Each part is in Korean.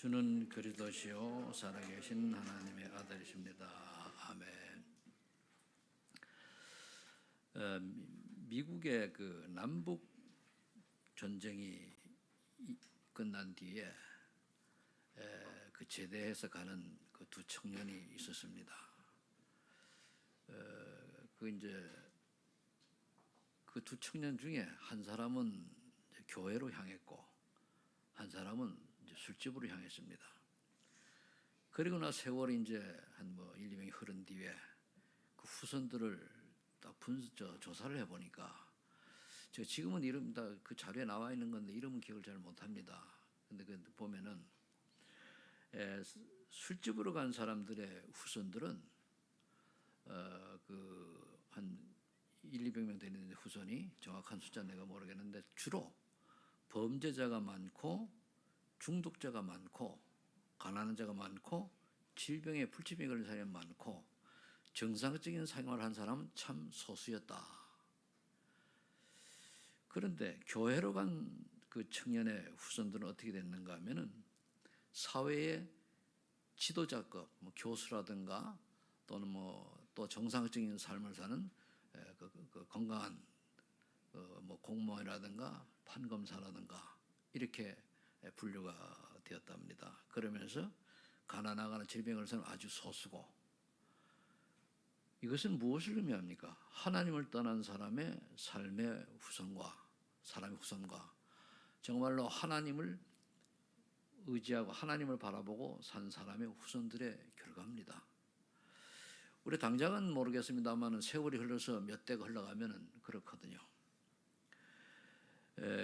주는 그리스도시요 살아계신 하나님의 아들이십니다. 아멘. 미국의 그 남북 전쟁이 끝난 뒤에 그 제대해서 가는 그 두 청년이 있었습니다. 그 두 청년 중에 한 사람은 이제 교회로 향했고 한 사람은 이제 술집으로 향했습니다. 그리고 나 세월이 이제 한 1, 2년이 흐른 뒤에 그 후손들을 딱 조사를 해보니까 제가 지금은 이름 다 그 자료에 나와 있는 건데 이름은 기억을 잘 못합니다. 근데 그 보면은 술집으로 간 사람들의 후손들은 그 한 1, 200명 되는 후손이 정확한 숫자 내가 모르겠는데 주로 범죄자가 많고 중독자가 많고 가난한 자가 많고 질병에 불치병에 걸린 사람이 많고 정상적인 생활을 한 사람은 참 소수였다. 그런데 교회로 간 그 청년의 후손들은 어떻게 됐는가 하면은 사회의 지도자급, 교수라든가 또는 또 정상적인 삶을 사는 그 건강한 공무원이라든가 판검사라든가 이렇게 분류가 되었답니다. 그러면서 가난하거나 질병을 사는 아주 소수고, 이것은 무엇을 의미합니까? 하나님을 떠난 사람의 삶의 사람의 후손과 정말로 하나님을 의지하고 하나님을 바라보고 산 사람의 후손들의 결과입니다. 우리 당장은 모르겠습니다만 세월이 흘러서 몇 대가 흘러가면은 그렇거든요.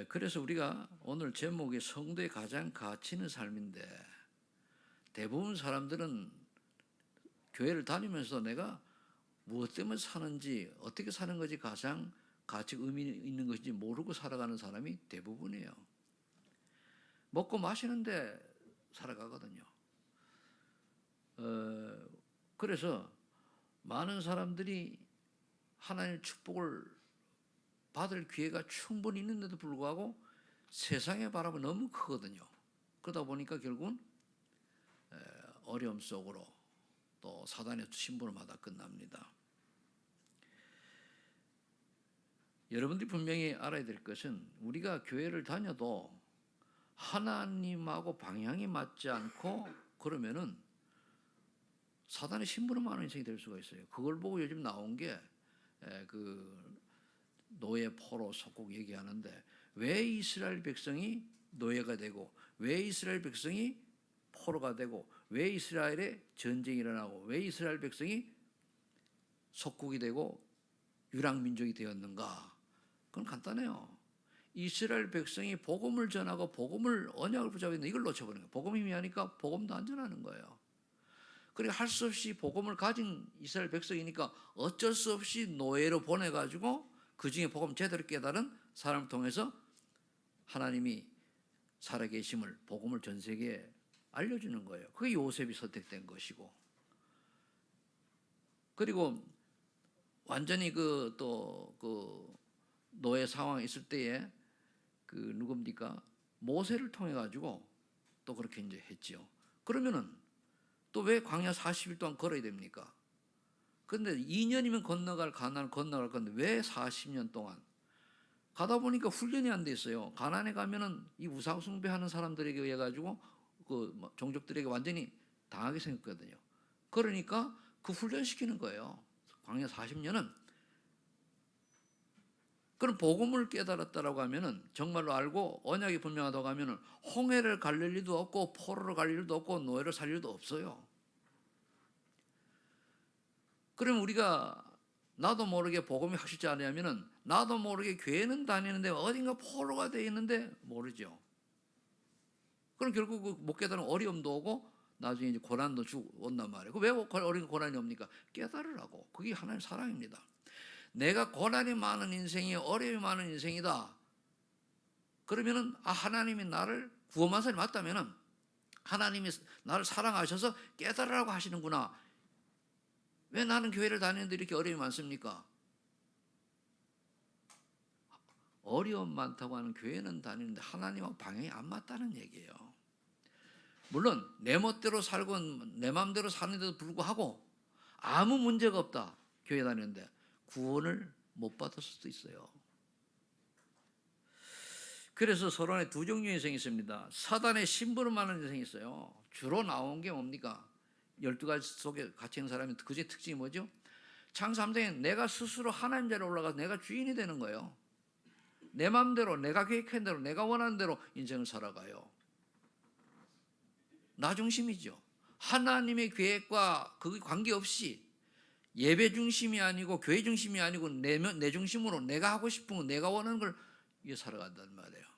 그래서 우리가 오늘 제목이 성도의 가장 가치 있는 삶인데, 대부분 사람들은 교회를 다니면서 내가 무엇 때문에 사는지, 어떻게 사는 것이 가장 가치 의미 있는 것인지 모르고 살아가는 사람이 대부분이에요. 먹고 마시는데 살아가거든요. 그래서 많은 사람들이 하나님의 축복을 받을 기회가 충분히 있는데도 불구하고 세상의 바람은 너무 크거든요. 그러다 보니까 결국은 어려움 속으로 또 사단의 심부름하다 끝납니다. 여러분들이 분명히 알아야 될 것은 우리가 교회를 다녀도 하나님하고 방향이 맞지 않고 그러면은 사단의 심부름하는 인생이 될 수가 있어요. 그걸 보고 요즘 나온 게 그 노예 포로 속국 얘기하는데, 왜 이스라엘 백성이 노예가 되고 왜 이스라엘 백성이 포로가 되고 왜 이스라엘에 전쟁이 일어나고 왜 이스라엘 백성이 속국이 되고 유랑민족이 되었는가? 그건 간단해요. 이스라엘 백성이 복음을 전하고 복음을 언약을 붙잡고 있는데 이걸 놓쳐버리는 거예요. 복음 힘이 하니까 복음도 안 전하는 거예요. 그러니까 할 수 없이 복음을 가진 이스라엘 백성이니까 어쩔 수 없이 노예로 보내가지고 그 중에 복음 제대로 깨달은 사람을 통해서 하나님이 살아계심을, 복음을 전 세계에 알려주는 거예요. 그게 요셉이 선택된 것이고, 그리고 완전히 그 노예 상황에 있을 때에 그 누굽니까? 모세를 통해 가지고 또 그렇게 이제 했지요. 그러면은 또 왜 광야 40일 동안 걸어야 됩니까? 그런데 2년이면 가나안을 건너갈 건데 왜 40년 동안? 가다 보니까 훈련이 안 돼 있어요. 가나안에 가면은 이 우상 숭배하는 사람들에게 의해 가지고 그 종족들에게 완전히 당하게 생겼거든요. 그러니까 그 훈련시키는 거예요. 광야 40년은. 그럼 복음을 깨달았다라고 하면은 정말로 알고 언약이 분명하다고 하면은 홍해를 갈릴 일도 없고 포로를 갈릴 일도 없고 노예를 살릴 일도 없어요. 그럼 우리가 나도 모르게 복음이 확실치 않으면은 나도 모르게 교회는 다니는데 어딘가 포로가 되어 있는데 모르죠. 그럼 결국 못 깨달으면 어려움도 오고 나중에 이제 고난도 온단 말이에요. 왜 고난이 옵니까? 깨달으라고. 그게 하나님의 사랑입니다. 내가 고난이 많은 인생이 어려움이 많은 인생이다. 그러면은 하나님이 나를 구원한 사람이 맞다면은 하나님이 나를 사랑하셔서 깨달으라고 하시는구나. 왜 나는 교회를 다니는데 이렇게 어려움이 많습니까? 어려움 많다고 하는 교회는 다니는데 하나님하고 방향이 안 맞다는 얘기예요. 물론 내 멋대로 살고 내 마음대로 사는데도 불구하고 아무 문제가 없다 교회 다니는데 구원을 못 받을 수도 있어요. 그래서 서론에 두 종류의 인생이 있습니다. 사단의 심부름하는 인생이 있어요. 주로 나온 게 뭡니까? 12가지 속에 갇힌 사람의 그의 특징이 뭐죠? 창세 3장에 내가 스스로 하나님 자리에 올라가서 내가 주인이 되는 거예요. 내 마음대로 내가 계획한 대로 내가 원하는 대로 인생을 살아가요. 나 중심이죠. 하나님의 계획과 그게 관계없이 예배 중심이 아니고 교회 중심이 아니고 내 중심으로 내가 하고 싶은 거 내가 원하는 걸 위해 살아간다는 말이에요.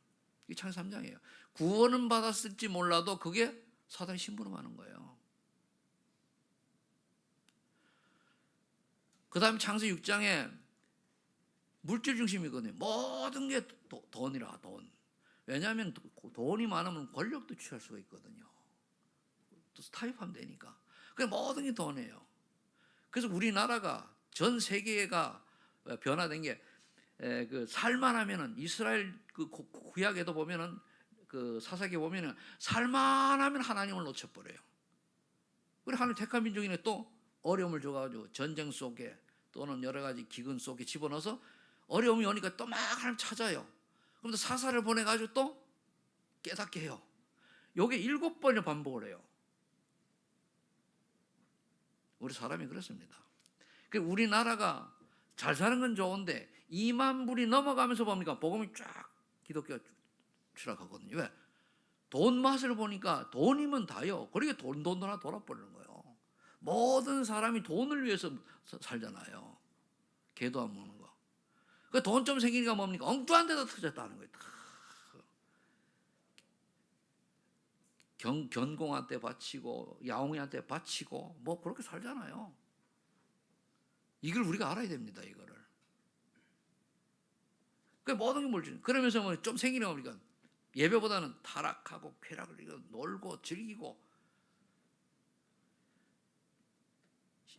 이게 창세 3장이에요. 구원은 받았을지 몰라도 그게 사단이 심부름하는 거예요. 그 다음에 창세 6장에 물질 중심이거든요. 모든 게 돈이라 돈. 왜냐하면 돈이 많으면 권력도 취할 수가 있거든요. 또 타협하면 되니까. 그 모든 게 돈이에요. 그래서 우리나라가 전 세계가 변화된 게 그 살만하면은 이스라엘 그 구약에도 보면은 그 사사기에 보면은 살만하면 하나님을 놓쳐버려요. 그래 하나님 택한 민족이네 또 어려움을 줘가지고 전쟁 속에 또는 여러 가지 기근 속에 집어넣어서 어려움이 오니까 또 막 하나님 찾아요. 그런데 사사를 보내가지고 또 깨닫게 해요. 요게 7번을 반복을 해요. 우리 사람이 그렇습니다. 우리나라가 잘 사는 건 좋은데 2만 불이 넘어가면서 봅니까? 복음이 쫙 기독교가 추락하거든요. 왜? 돈 맛을 보니까 돈이면 다요. 그러니까 돈 하나 돌아버리는 거예요. 모든 사람이 돈을 위해서 살잖아요. 개도 안 먹는 거. 그 돈 좀 생기니까 뭡니까? 엉뚱한 데다 터졌다는 거예요. 견공한테 바치고 야옹이한테 바치고 뭐 그렇게 살잖아요. 이걸 우리가 알아야 됩니다. 이거를. 그 모든 게 물질. 그러면서 뭐 좀 생기는 겁니까? 예배보다는 타락하고 쾌락을 놀고 즐기고.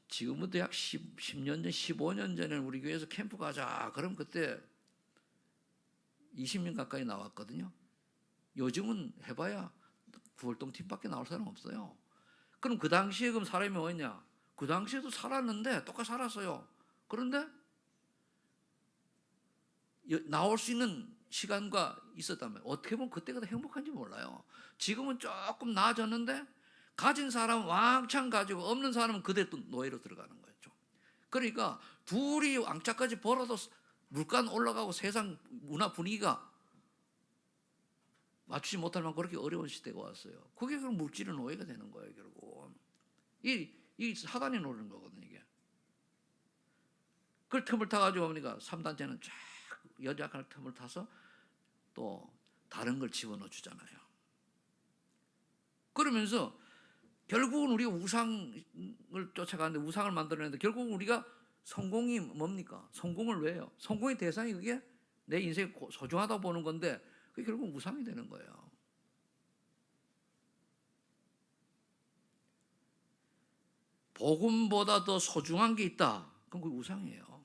지금부터 약 10년 전, 15년 전에 우리 교회에서 캠프 가자. 그럼 그때 20명 가까이 나왔거든요. 요즘은 해봐야 구월동 팀밖에 나올 사람 없어요. 그럼 그 당시에 그럼 사람이 뭐였냐? 그 당시에도 살았는데 똑같이 살았어요. 그런데 나올 수 있는 시간과 있었다면 어떻게 보면 그때가 더 행복한지 몰라요. 지금은 조금 나아졌는데 가진 사람은 왕창 가지고 없는 사람은 그대로 또 노예로 들어가는 거죠. 그러니까 둘이 왕창까지 벌어도 물가 올라가고 세상 문화 분위기가 맞추지 못할 만큼 그렇게 어려운 시대가 왔어요. 그게 그럼 물질의 노예가 되는 거예요, 결국. 이 사단이 노리는 거거든요, 이게. 그걸 틈을 타가지고 보니까 3단체는 쫙 연약한 틈을 타서 또 다른 걸 집어넣어 주잖아요. 그러면서 결국은 우리가 우상을 쫓아가는데 우상을 만들어내는데 결국은 우리가 성공이 뭡니까? 성공을 왜 해요? 성공의 대상이 그게 내 인생이 소중하다 보는 건데 그게 결국 우상이 되는 거예요. 복음보다 더 소중한 게 있다. 그럼 그게 우상이에요.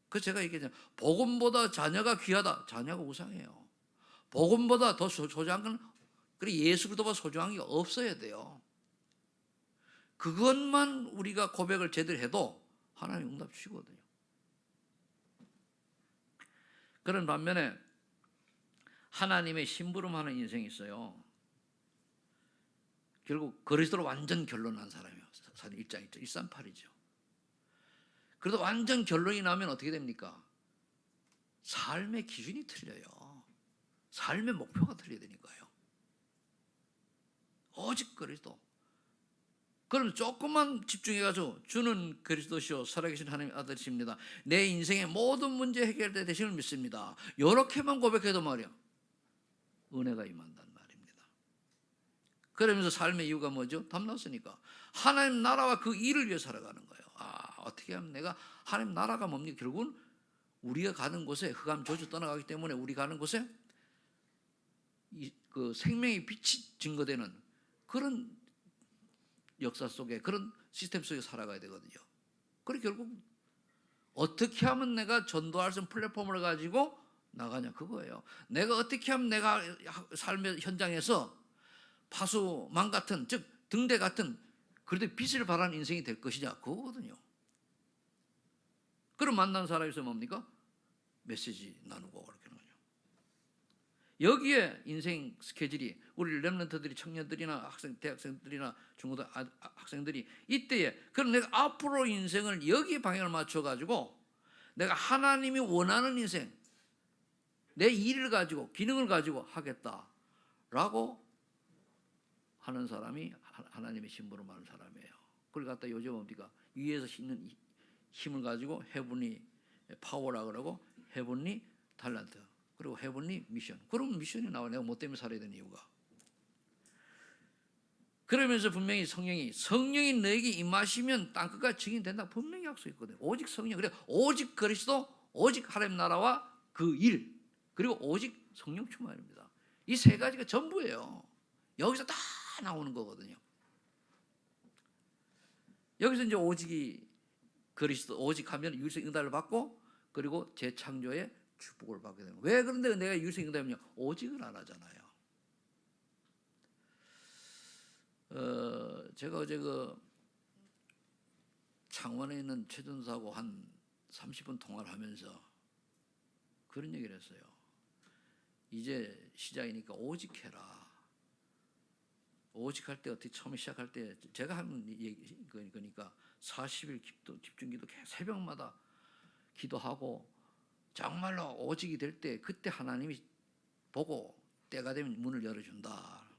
그래서 제가 얘기했잖아요. 복음보다 자녀가 귀하다. 자녀가 우상이에요. 복음보다 더 소중한 건 그래 예수 그리스도보다 소중한 게 없어야 돼요. 그것만 우리가 고백을 제대로 해도 하나님 응답 주시거든요. 그런 반면에 하나님의 심부름하는 인생이 있어요. 결국 그리스도로 완전 결론난 사람이에요. 138이죠. 그래도 완전 결론이 나면 어떻게 됩니까? 삶의 기준이 틀려요. 삶의 목표가 틀려야 되니까요. 오직 그리스도. 그럼 조금만 집중해가지고 주는 그리스도시요 살아계신 하나님의 아들이십니다. 내 인생의 모든 문제 해결될 되심을 믿습니다. 이렇게만 고백해도 말이야 은혜가 임한단 말입니다. 그러면서 삶의 이유가 뭐죠? 답났으니까 하나님 나라와 그 일을 위해 살아가는 거예요. 어떻게 하면 내가 하나님 나라가 뭡니까? 결국은 우리가 가는 곳에 흑암 저주 떠나가기 때문에 우리 가는 곳에 그 생명의 빛이 증거되는 그런 역사 속에 그런 시스템 속에 살아가야 되거든요. 그리고 결국 어떻게 하면 내가 전도할 수 있는 플랫폼을 가지고 나가냐 그거예요. 내가 어떻게 하면 내가 삶의 현장에서 파수망 같은, 즉 등대 같은, 그래도 빛을 발하는 인생이 될 것이냐, 그거거든요. 그럼 만난 사람이 있으면 뭡니까? 메시지 나누고 그렇게 하는 거죠. 여기에 인생 스케줄이, 우리 렘넌트들이, 청년들이나 대학생들이나 중고등학생들이 이때에, 그럼 내가 앞으로 인생을 여기에 방향을 맞춰가지고 내가 하나님이 원하는 인생, 내 일을 가지고 기능을 가지고 하겠다라고 하는 사람이 하나님의 신부로 많은 사람이에요. 그걸 갖다 요즘 뭡니까? 위에서 있는 힘을 가지고 헤븐리 파워라 그러고, 헤븐리 탤런트, 그리고 헤븐리 미션. 그러면 미션이 나와. 내가 뭐 때문에 살아야 되는 이유가. 그러면서 분명히 성령이 너에게 임하시면 땅끝까지 증인된다, 분명히 약속했거든요. 오직 성령, 그래 오직 그리스도, 오직 하나님 나라와 그 일, 그리고 오직 성령 충만입니다. 이 세 가지가 전부예요. 여기서 다 나오는 거거든요. 여기서 이제 오직이 그리스도, 오직 하면 유일성 응답을 받고, 그리고 재창조의 축복을 받게 되는 거예요. 왜 그런데 내가 유일성 응답이냐? 오직을 안 하잖아요. 제가 어제 창원에 있는 최전사하고 한 30분 통화를 하면서 그런 얘기를 했어요. 이제 시작이니까 오직해라. 오직할 때 어떻게 처음에 시작할 때 제가 하는 얘기 그러니까 40일 집중기도 새벽마다 기도하고, 정말로 오직이 될 때 그때 하나님이 보고 때가 되면 문을 열어준다.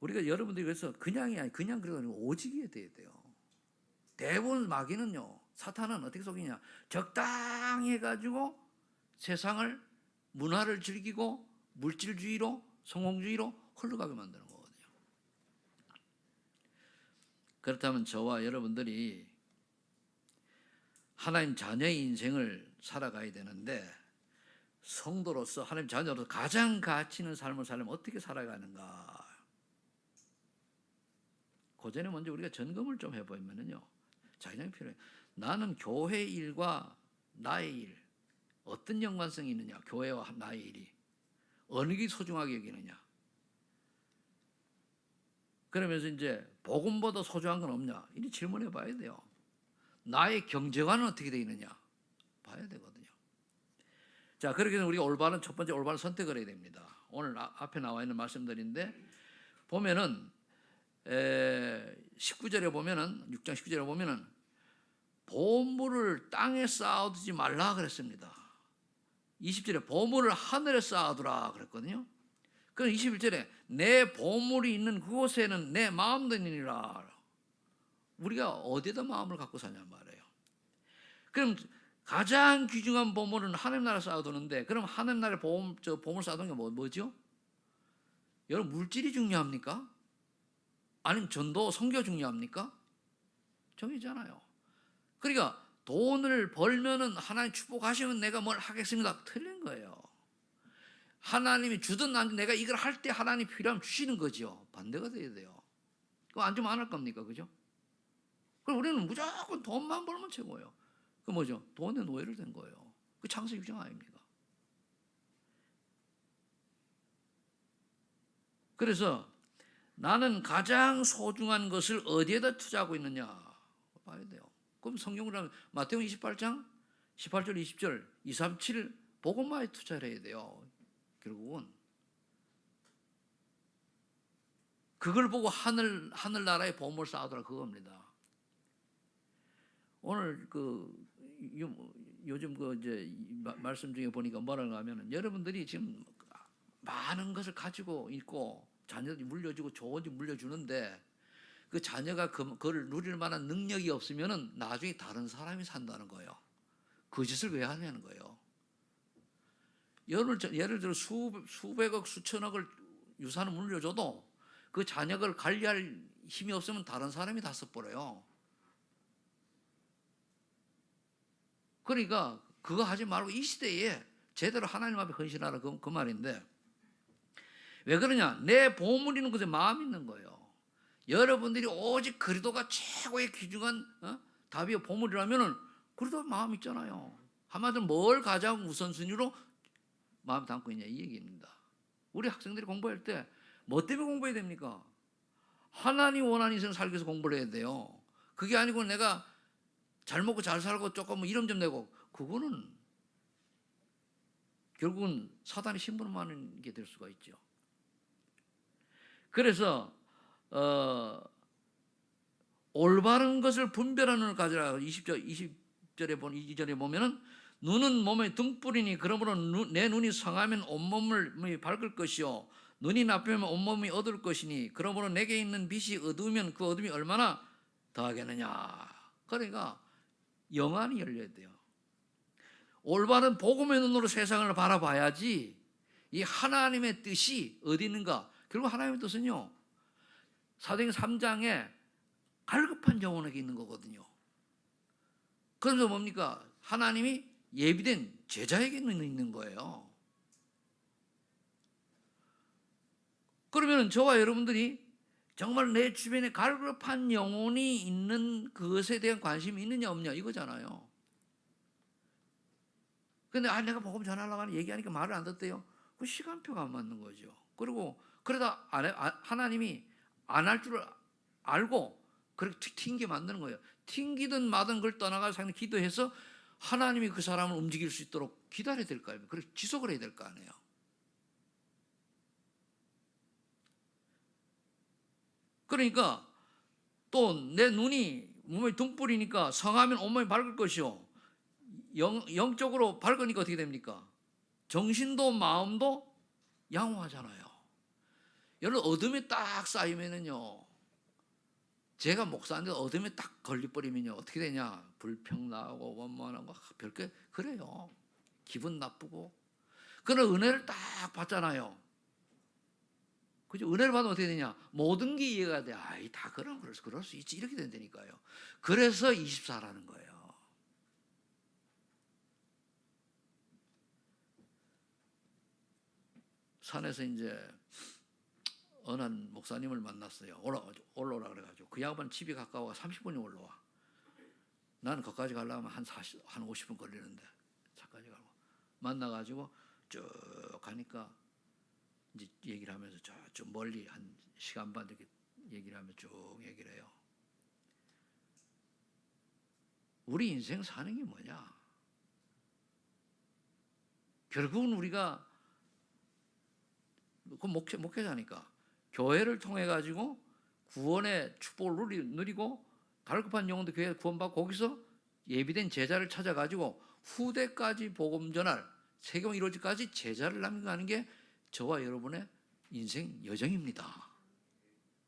우리가 여러분들이 그래서 그냥이 아니 그냥 그래가 아니고 오직이 돼야 돼요. 대부분 마귀는요, 사탄은 어떻게 속이냐? 적당히 해가지고 세상을, 문화를 즐기고 물질주의로, 성공주의로 흘러가게 만드는 거거든요. 그렇다면 저와 여러분들이 하나님 자녀의 인생을 살아가야 되는데, 성도로서 하나님 자녀로서 가장 가치 있는 삶을 살려면 어떻게 살아가는가? 그 전에 먼저 우리가 점검을 좀 해보면요, 자기장이 필요해요. 나는 교회 일과 나의 일, 어떤 연관성이 있느냐? 교회와 나의 일이 어느 게 소중하게 여기느냐? 그러면서 이제 복음보다 소중한 건 없냐? 이 질문해 봐야 돼요. 나의 경제관은 어떻게 되어 있느냐? 봐야 되거든요. 자, 그렇게 해서 우리가 첫 번째 올바른 선택을 해야 됩니다. 오늘 앞에 나와 있는 말씀들인데, 보면은 19절에 보면은, 6장 19절에 보면은 보물을 땅에 쌓아두지 말라 그랬습니다. 20절에 보물을 하늘에 쌓아두라 그랬거든요. 그럼 21절에 내 보물이 있는 그곳에는 내 마음도 있느니라. 우리가 어디에다 마음을 갖고 사냐 말이에요. 그럼 가장 귀중한 보물은 하나님 나라에 쌓아두는데, 그럼 하나님 나라에 보물 쌓아두는 게 뭐죠? 여러분, 물질이 중요합니까? 아니면 전도, 선교 중요합니까? 정이잖아요. 그러니까 돈을 벌면은 하나님 축복하시면 내가 뭘 하겠습니다. 틀린 거예요. 하나님이 주든 안 주든 내가 이걸 할 때 하나님 필요하면 주시는 거죠. 반대가 돼야 돼요. 그거 안 주면 안 할 겁니까? 그죠? 그럼 우리는 무조건 돈만 벌면 최고예요. 그 뭐죠? 돈의 노예를 된 거예요. 그 창세기 6장 아닙니까? 그래서 나는 가장 소중한 것을 어디에다 투자하고 있느냐 봐야 돼요. 그럼 성경을 하면 마태복음 28장 18절 20절 237 복음화에 투자를 해야 돼요. 결국은 그걸 보고 하늘나라에 보물 쌓아두라 그겁니다. 오늘 요즘 이제 말씀 중에 보니까 뭐라고 하면은, 여러분들이 지금 많은 것을 가지고 있고 자녀들이 물려주고 좋은 집 물려주는데, 그 자녀가 그걸 누릴 만한 능력이 없으면은 나중에 다른 사람이 산다는 거예요. 그 짓을 왜 하냐는 거예요. 예를 들어 수백억 수천억을 유산을 물려줘도 그 자녀를 관리할 힘이 없으면 다른 사람이 다 써버려요. 그러니까 그거 하지 말고 이 시대에 제대로 하나님 앞에 헌신하라 그 말인데, 왜 그러냐? 내 보물 있는 곳에 마음이 있는 거예요. 여러분들이 오직 그리도가 최고의 귀중한 답이요 보물이라면은 그리도 마음 있잖아요. 한마디로 뭘 가장 우선순위로 마음 담고 있냐 이 얘기입니다. 우리 학생들이 공부할 때 뭐 때문에 공부해야 됩니까? 하나님 원하는 인생 살기 위해서 공부를 해야 돼요. 그게 아니고 내가 잘 먹고 잘 살고 조금 이름 좀 내고, 그거는 결국은 사단이 심부름하는 게 될 수가 있죠. 그래서 올바른 것을 분별하는 눈을 가지라. 20절에 보면, 2절에 보면은 눈은 몸의 등불이니 그러므로 내 눈이 성하면 온몸을 밝을 것이요 눈이 나쁘면 온몸이 어두울 것이니 그러므로 내게 있는 빛이 어두우면 그 어둠이 얼마나 더하겠느냐. 그러니까 영안이 열려야 돼요. 올바른 복음의 눈으로 세상을 바라봐야지 이 하나님의 뜻이 어디 있는가. 결국 하나님의 뜻은요, 사도행전 3장에 갈급한 영혼에게 있는 거거든요. 그러면서 뭡니까? 하나님이 예비된 제자에게 있는 거예요. 그러면 저와 여러분들이 정말 내 주변에 갈급한 영혼이 있는 그것에 대한 관심이 있느냐 없느냐 이거잖아요. 근데 내가 복음 전하려고 하는 얘기하니까 말을 안 듣대요. 그 시간표가 안 맞는 거죠. 그리고 그러다 하나님이 안 할 줄 알고 그렇게 튕겨 만드는 거예요. 튕기든 마든 그걸 떠나가서 상당히 기도해서 하나님이 그 사람을 움직일 수 있도록 기다려야 될 거 아니에요. 그렇게 지속을 해야 될 거 아니에요. 그러니까 또 내 눈이 몸의 등불이니까 성하면 온몸이 밝을 것이요 영적으로 밝으니까 어떻게 됩니까? 정신도 마음도 양호하잖아요. 여러분 어둠이 딱 쌓이면은요, 제가 목사인데 어둠에 딱 걸려버리면요 어떻게 되냐? 불평나고 원망하고 별게 그래요. 기분 나쁘고. 그런 은혜를 딱 받잖아요. 그죠? 은혜를 받으면 어떻게 되냐? 모든 게 이해가 돼. 아이 다 그럴 수 있지 이렇게 된다니까요. 그래서 24라는 거예요. 산에서 이제 어느 한 목사님을 만났어요. 올라오라 그래가지고 그 양반 집이 가까워 30분이 올라와. 나는 거기까지 가려면 한 50분 걸리는데 차까지 가고 만나가지고 쭉 가니까 이제 얘기를 하면서 좀 멀리 한 시간 반 이렇게 얘기를 하면 쭉 얘기를 해요. 우리 인생 사는 게 뭐냐? 결국은 우리가 그 목회자니까 교회를 통해 가지고 구원의 축복을 누리고 갈급한 영혼도 교회에 구원받고 거기서 예비된 제자를 찾아가지고 후대까지 복음 전할 세경 이루어지까지 제자를 남겨가는 게 저와 여러분의 인생 여정입니다.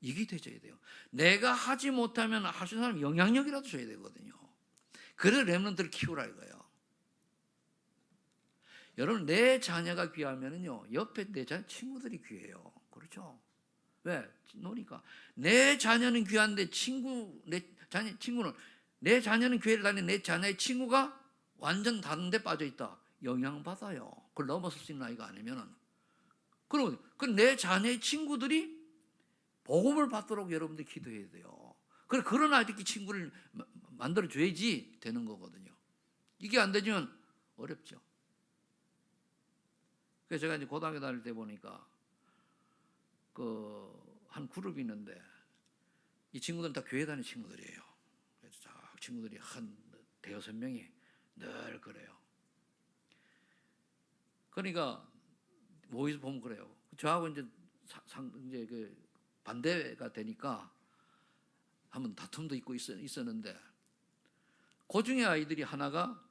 이게 되져야 돼요. 내가 하지 못하면 할 수 있는 사람 영향력이라도 줘야 되거든요. 그래서 렘넌트를 키우라 이거예요. 여러분 내 자녀가 귀하면은요 옆에 내 자녀 친구들이 귀해요. 그렇죠? 왜? 노니까 내 자녀는 귀한데 친구는 내 자녀는 교회를 다니는 내 자녀의 친구가 완전 다른 데 빠져 있다. 영향받아요. 그걸 넘어설 수 있는 아이가 아니면은. 그럼 내 자녀의 친구들이 복음을 받도록 여러분들이 기도해야 돼요. 그런 아이들끼리 친구를 만들어줘야지 되는 거거든요. 이게 안 되면 어렵죠. 그래서 제가 이제 고등학교 다닐 때 보니까 한 그룹이 있는데 이 친구들은 다 교회 다니는 친구들이에요. 그래서 쫙 친구들이 한 대여섯 명이 늘 그래요. 그러니까 모여서 보면 그래요. 저하고 이제 그 반대가 되니까 한번 다툼도 있고 있었는데 그 중에 아이들이 하나가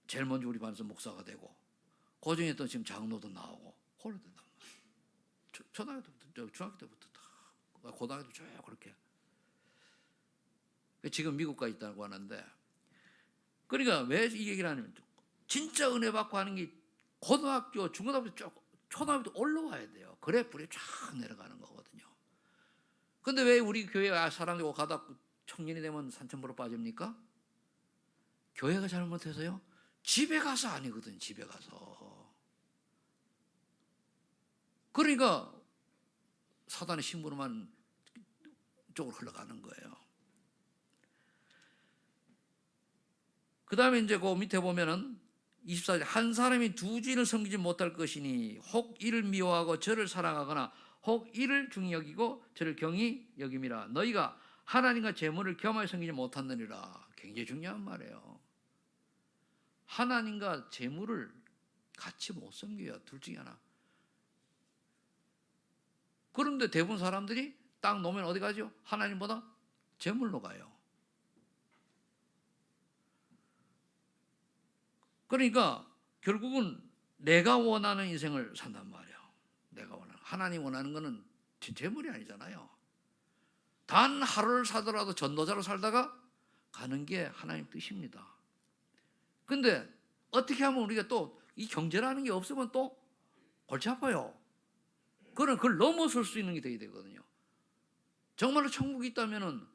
제일 먼저 우리 반에서 목사가 되고 그 중에 또 지금 장로도 나오고 홀로 된단 말이에요. 초등학교 때부터 중학교 때부터 다 고등학교도 쭉 그렇게. 지금 미국 가 있다고 하는데 그러니까 왜 이 얘기를 하냐면 진짜 은혜 받고 하는 게 고등학교, 중고등학교, 초등학교도 올라와야 돼요. 그래 불이 쫙 내려가는 거거든요. 근데 왜 우리 교회 사람들이 가다 청년이 되면 산천부로 빠집니까? 교회가 잘못해서요? 집에 가서 아니거든. 집에 가서. 그러니까 사단의 심부름한 쪽으로 흘러가는 거예요. 그 다음에 이제 그 밑에 보면은 24절 한 사람이 두 주인을 섬기지 못할 것이니 혹 이를 미워하고 저를 사랑하거나 혹 이를 중히 여기고 저를 경히 여김이라. 너희가 하나님과 재물을 겸하여 섬기지 못하느니라. 굉장히 중요한 말이에요. 하나님과 재물을 같이 못 섬겨요. 둘 중에 하나. 그런데 대부분 사람들이 딱 놓으면 어디 가죠? 하나님보다 재물로 가요. 그러니까 결국은 내가 원하는 인생을 산단 말이에요. 내가 원하는. 하나님 원하는 거는 재물이 아니잖아요. 단 하루를 살더라도 전도자로 살다가 가는 게 하나님 뜻입니다. 근데 어떻게 하면 우리가 또 이 경제라는 게 없으면 또 골치 아파요. 그걸 넘어설 수 있는 게 돼야 되거든요. 정말로 천국이 있다면은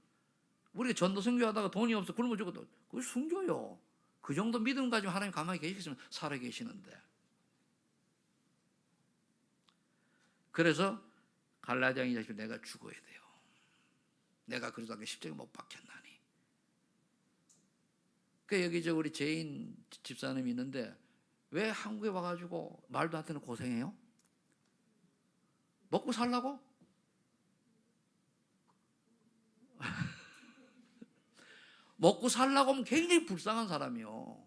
우리가 전도 선교하다가 돈이 없어 굶어 죽어도 그걸 숨겨요. 그 정도 믿음 가지고 하나님 가만히 계시겠으면 살아 계시는데. 그래서 갈라디아 2장 내가 죽어야 돼요. 내가 그러다가 십자가에 못 박혔나니. 그 여기 저 우리 제인 집사님이 있는데 왜 한국에 와가지고 말도 안 되는 고생해요? 먹고 살라고? 먹고 살라고 하면 굉장히 불쌍한 사람이요.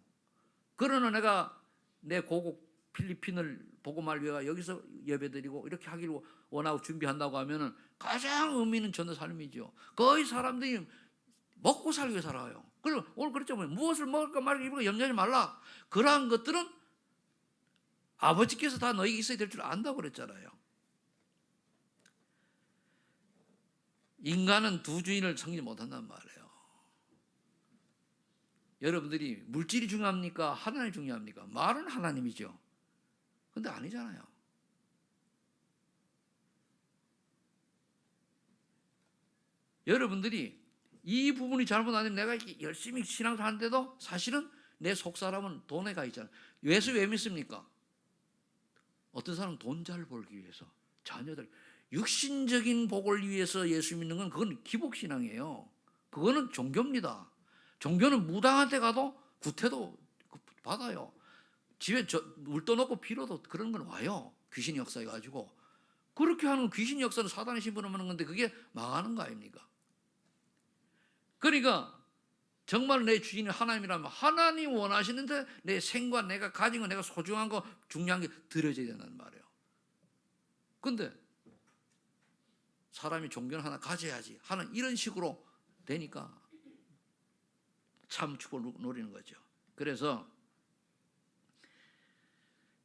그러나 내가 내 고국 필리핀을 복음을 위해 여기서 예배드리고 이렇게 하기를 원하고 준비한다고 하면은 가장 의미 있는 전도 삶이죠. 거의 사람들이 먹고 살기 위해 살아요. 그리고 오늘 그랬죠. 무엇을 먹을까 말까 입을까 염려하지 말라. 그러한 것들은 아버지께서 다 너희가 있어야 될 줄 안다고 그랬잖아요. 인간은 두 주인을 섬기지 못한단 말이에요. 여러분들이 물질이 중요합니까? 하나님이 중요합니까? 말은 하나님이죠. 근데 아니잖아요. 여러분들이 이 부분이 잘못 안 되면 내가 열심히 신앙을 하는데도 사실은 내 속사람은 돈에 가 있잖아요. 예수 왜 믿습니까? 어떤 사람은 돈 잘 벌기 위해서, 자녀들 육신적인 복을 위해서 예수 믿는 건 그건 기복신앙이에요. 그거는 종교입니다. 종교는 무당한테 가도 구태도 받아요. 집에 물 떠놓고 빌어도 그런 건 와요. 귀신 역사해가지고. 그렇게 하는 귀신 역사는 사단의 신분을 하는 건데 그게 망하는 거 아닙니까? 그러니까 정말 내 주인이 하나님이라면 하나님 원하시는데 내 생과 내가 가진 거 내가 소중한 거 중요한 게 드려져야 된다는 말이에요. 근데 사람이 종교는 하나 가져야지 하는 이런 식으로 되니까 참 축복을 노리는 거죠. 그래서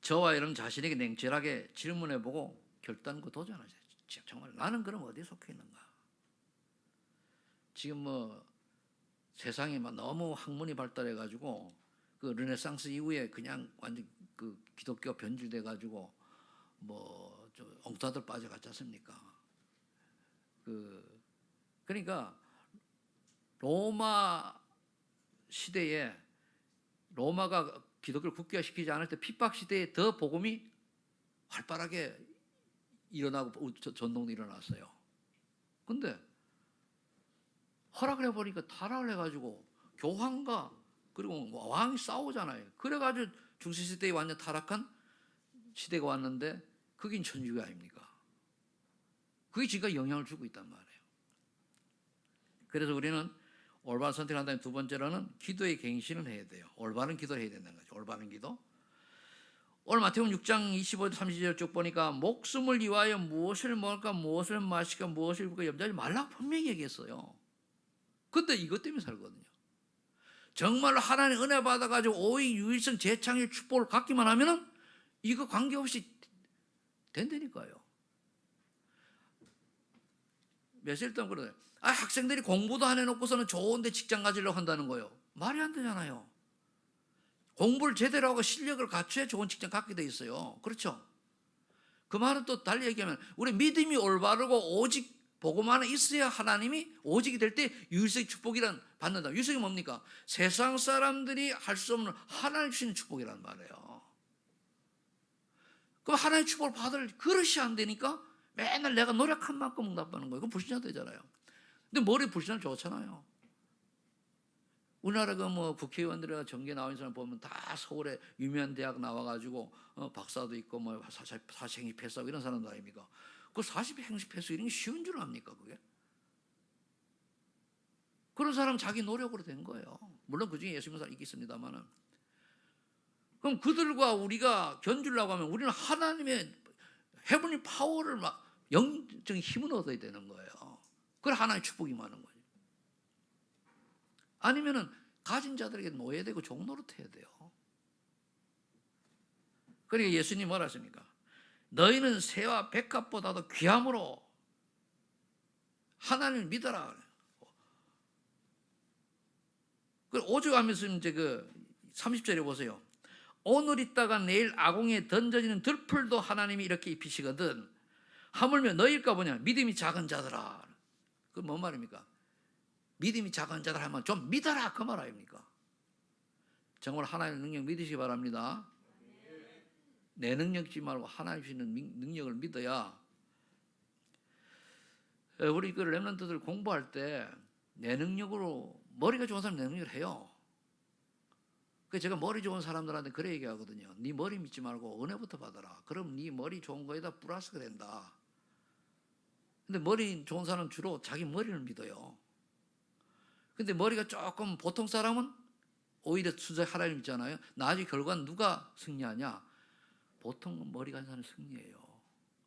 저와 여러분 자신에게 냉철하게 질문해보고 결단코 도전하세요. 정말 나는 그럼 어디에 속해 있는가? 지금 세상이 너무 학문이 발달해가지고 그 르네상스 이후에 그냥 완전 그 기독교 변질돼가지고 좀 엉뚱하들 빠져갔지 않습니까? 그러니까 로마 시대에 로마가 기독교를 국교화시키지 않을 때 핍박 시대에 더 복음이 활발하게 일어나고 전동도 일어났어요. 근데 허락을 해버리니까 타락을 해가지고 교황과 그리고 왕이 싸우잖아요. 그래가지고 중세시대에 완전 타락한 시대가 왔는데 그게 천주교 아닙니까? 그게 지금까지 영향을 주고 있단 말이에요. 그래서 우리는 올바른 선택을 한다면 두 번째로는 기도의 갱신을 해야 돼요. 올바른 기도를 해야 된다는 거죠. 올바른 기도. 오늘 마태복음 6장 25, 30절 쭉 보니까 목숨을 위하여 무엇을 먹을까 무엇을 마실까 무엇을 입을까 염려하지 말라고 분명히 얘기했어요. 근데 이것 때문에 살거든요. 정말로 하나님 은혜 받아가지고 오직 유일성 재창의 축복을 갖기만 하면은 이거 관계없이 된다니까요. 며칠 동안 그러더라고요. 학생들이 공부도 안 해놓고서는 좋은데 직장 가지려고 한다는 거예요. 말이 안 되잖아요. 공부를 제대로 하고 실력을 갖춰야 좋은 직장 갖게 돼 있어요. 그렇죠? 그 말은 또 달리 얘기하면 우리 믿음이 올바르고 오직 복음 안에 있어야 하나님이 오직이 될 때 유일성의 축복이란 받는다. 유일성이 뭡니까? 세상 사람들이 할 수 없는 하나님 주시는 축복이란 말이에요. 그럼 하나님의 축복을 받을 그릇이 안 되니까 맨날 내가 노력한 만큼 응답하는 거예요. 그럼 불신자 되잖아요. 근데 머리 불신자 좋잖아요. 우리나라 그 뭐 국회의원들이나 정계 나온 사람 보면 다 서울에 유명한 대학 나와가지고 박사도 있고 뭐 사생이 패스하고 이런 사람도 아닙니까? 그 40행시 패스 이런 게 쉬운 줄 압니까 그게? 그런 사람 자기 노력으로 된 거예요. 물론 그 중에 예수 믿는 사람 있겠습니다만은. 그럼 그들과 우리가 견주려고 하면 우리는 하나님의 헤븐리 파워를 막 영적인 힘을 얻어야 되는 거예요. 그래 하나님의 축복이 많은 거예요. 아니면은 가진 자들에게 노예되고 종노릇해야 돼요. 그러니까 예수님 뭐라 하십니까? 너희는 새와 백합보다도 귀함으로 하나님을 믿어라. 오죽하면서 이제 그 30절에 보세요. 오늘 있다가 내일 아궁이에 던져지는 들풀도 하나님이 이렇게 입히시거든. 하물며 너희일까 보냐? 믿음이 작은 자들아. 그 뭔 말입니까? 믿음이 작은 자들 하면 좀 믿어라 그 말 아닙니까? 정말 하나님의 능력 믿으시기 바랍니다. 내 능력 있지 말고 하나님 주시는 능력을 믿어야. 우리 그 렘넌트들 공부할 때 내 능력으로 머리가 좋은 사람 내 능력을 해요. 그래서 제가 머리 좋은 사람들한테 그래 얘기하거든요. 네 머리 믿지 말고 은혜부터 받아라. 그럼 네 머리 좋은 거에다 플러스가 된다. 근데 머리 좋은 사람은 주로 자기 머리를 믿어요. 근데 머리가 조금 보통 사람은 오히려 수자 하나님 있잖아요. 나중에 결과는 누가 승리하냐? 보통 머리가 한 사람이 승리해요.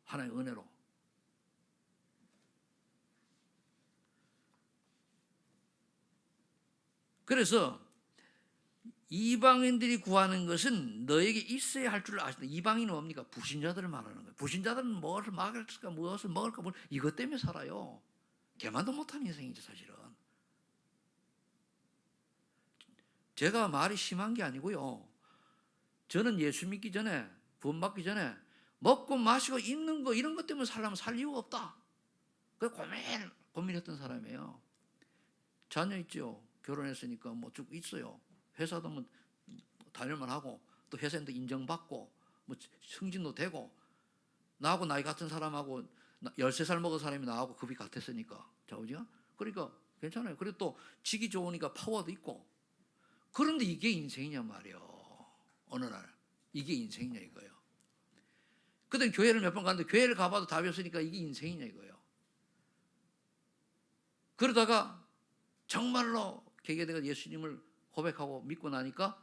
하나님의 은혜로. 그래서 이방인들이 구하는 것은 너에게 있어야 할 줄 아신다. 이방인은 뭡니까? 불신자들을 말하는 거예요. 불신자들은 무엇을 먹을까, 무엇을 먹을까, 이것 때문에 살아요. 개만도 못하는 인생이죠, 사실은. 제가 말이 심한 게 아니고요. 저는 예수 믿기 전에, 구원받기 전에 먹고 마시고 입는 거 이런 것 때문에 살려면 살 이유가 없다. 그래서 고민했던 사람이에요. 자녀 있죠. 결혼했으니까 뭐 쭉 있어요. 회사도 뭐 다닐만 하고 또 회사인데 인정받고 뭐 승진도 되고 나하고 나이 같은 사람하고 13살 먹은 사람이 나하고 급이 같았으니까 자우지가 그러니까 괜찮아요. 그리고 또 직이 좋으니까 파워도 있고. 그런데 이게 인생이냐 말이에요. 어느 날 이게 인생이냐 이거예요. 그때 교회를 몇 번 갔는데 교회를 가봐도 답이 없으니까 이게 인생이냐 이거예요. 그러다가 정말로 개개대가 예수님을 고백하고 믿고 나니까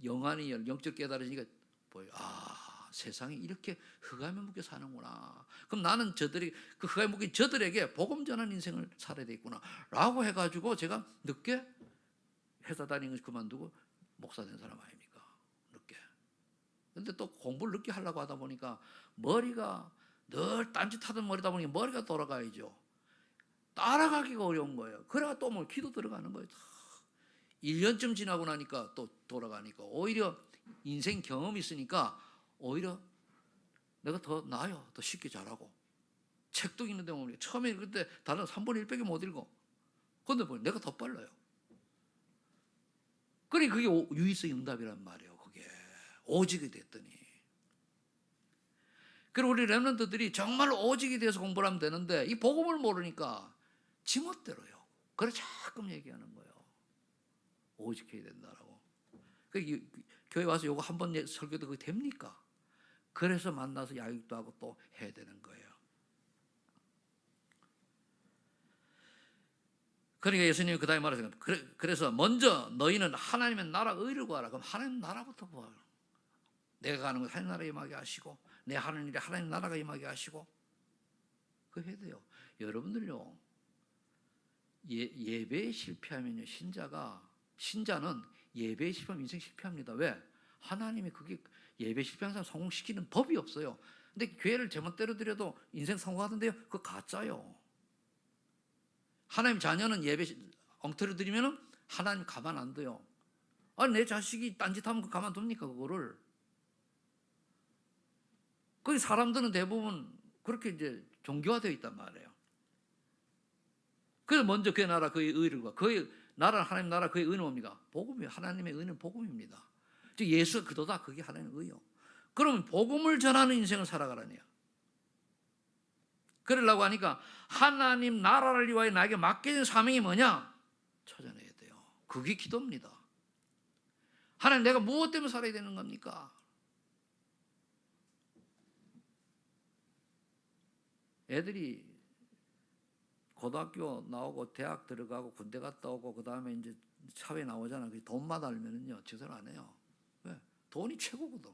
영안이 영적 깨달으니까 보여. 아, 세상에 이렇게 흑암에 묶여 사는구나. 그럼 나는 저들이 그 흑암에 묶인 저들에게 복음 전하는 인생을 살아야 되겠구나. 라고 해가지고 제가 늦게 회사 다니는 걸 그만두고 목사 된 사람 아닙니까? 늦게. 근데 또 공부를 늦게 하려고 하다 보니까 머리가 늘 딴짓하던 머리다 보니까 머리가 돌아가야죠. 따라가기가 어려운 거예요. 그래가 또 뭐 기도 들어가는 거예요. 1년쯤 지나고 나니까 또 돌아가니까 오히려 인생 경험이 있으니까 오히려 내가 더 나아요. 더 쉽게 잘하고. 책도 읽는데 보면 처음에 그때 다른 3분의 1밖에 못 읽어. 근데 뭐 내가 더 빨라요. 그러니까 그게 유일성 응답이란 말이에요. 그게 오직이 됐더니. 그리고 우리 렘넌트들이 정말 오직이 돼서 공부를 하면 되는데 이 복음을 모르니까 지멋대로요. 그래 자꾸 얘기하는 거예요. 오직해야 된다라고. 교회 와서 요거 한 번 설교도 그게 됩니까? 그래서 만나서 야육도 하고 또 해야 되는 거예요. 그러니까 예수님이 그 다음에 말하세요. 그래서 먼저 너희는 하나님의 나라 의를 구하라. 그럼 하나님 나라부터 구하라. 내가 가는 곳 하나님 나라 임하게 하시고 내 하는 일에 하나님 나라가 임하게 하시고 그거 해야 돼요. 여러분들요. 예배에 실패하면요. 신자는 예배에 실패하면 인생 실패합니다. 왜? 하나님이 그게 예배 실패한 사람 성공시키는 법이 없어요. 근데 교회를 제멋대로 드려도 인생 성공하던데요. 그거 가짜요. 하나님 자녀는 예배 엉터리 드리면 하나님 가만 안 둬요. 아니 내 자식이 딴짓하면 그 가만둡니까 그거를? 그 사람들은 대부분 그렇게 이제 종교화되어 있단 말이에요. 그래서 먼저 그의 나라 그의 의를 구하라. 그의 나라 하나님 나라 그의 의는 뭡니까? 복음이에요. 하나님의 의는 복음입니다. 즉 예수가 그도다 그게 하나님의 의요. 그러면 복음을 전하는 인생을 살아가라네요. 그러려고 하니까 하나님 나라를 위하여 나에게 맡겨진 사명이 뭐냐? 찾아내야 돼요. 그게 기도입니다. 하나님, 내가 무엇 때문에 살아야 되는 겁니까? 애들이 고등학교 나오고 대학 들어가고 군대 갔다 오고 그 다음에 이제 사회 나오잖아. 돈만 알면은요 제대로 안 해요. 왜? 돈이 최고거든.